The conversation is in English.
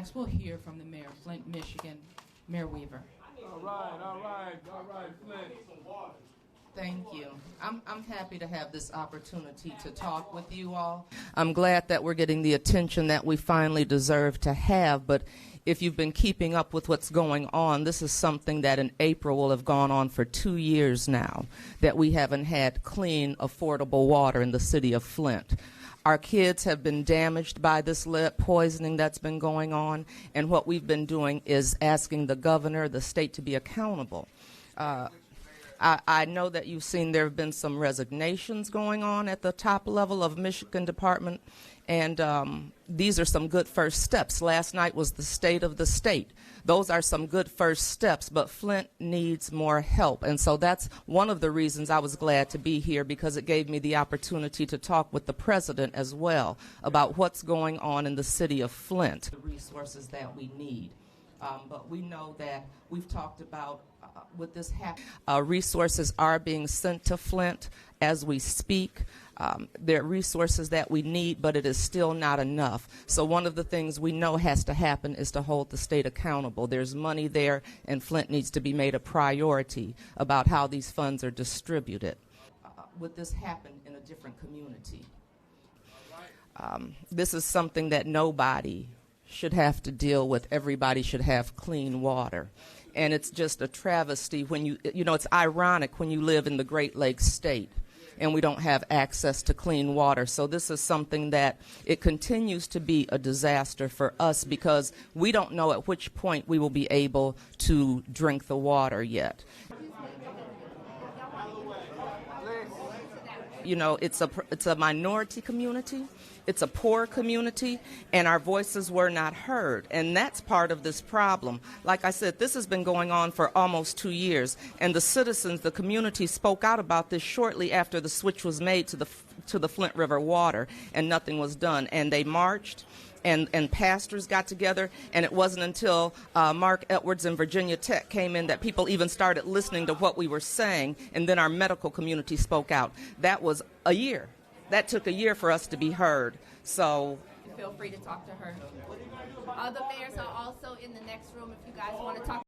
Next, we'll hear from the mayor of Flint, Michigan, Mayor Weaver. All right, Flint. Thank you. I'm happy to have this opportunity to talk with you all. I'm glad that we're getting the attention that we finally deserve to have, but if you've been keeping up with what's going on, this is something that in April will have gone on for 2 years now, that we haven't had clean, affordable water in the city of Flint. Our kids have been damaged by this lead poisoning that's been going on, and what we've been doing is asking the governor, the state, to be accountable. I know that you've seen there have been some resignations going on at the top level of Michigan Department, and these are some good first steps. Last night was the state of the state. Those are some good first steps, but Flint needs more help, and so that's one of the reasons I was glad to be here, because it gave me the opportunity to talk with the president as well about what's going on in the city of Flint, the resources that we need. But we know that we've talked about with this resources are being sent to Flint as we speak. There are resources that we need, but it is still not enough. So one of the things we know has to happen is to hold the state accountable. There's money there, and Flint needs to be made a priority about how these funds are distributed. Would this happen in a different community? This is something that nobody should have to deal with. Everybody should have clean water. And it's just a travesty when it's ironic when you live in the Great Lakes state and we don't have access to clean water. So this is something that it continues to be a disaster for us, because we don't know at which point we will be able to drink the water yet. It's a minority community. It's a poor community, and our voices were not heard, and that's part of this problem. Like I said, this has been going on for almost 2 years, and the citizens, the community, spoke out about this shortly after the switch was made to the Flint River water, and nothing was done. And they marched, and pastors got together, and it wasn't until Mark Edwards and Virginia Tech came in that people even started listening to what we were saying, and then our medical community spoke out. That was a year. That took a year for us to be heard. So feel free to talk to her. The mayors are also in the next room if you guys want to talk.